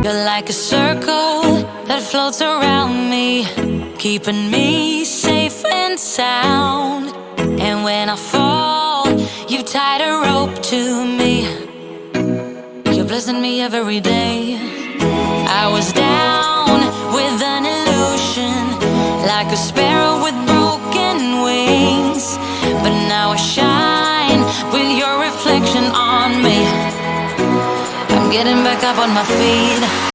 You're like a circle that floats around me, keeping me safe and sound. And when I fall, you tied a rope to me. You're blessing me every day. I was down with an illusion, like a sparrow with broken wings. But now I shine with your reflection on me. I'm getting back up on my feet.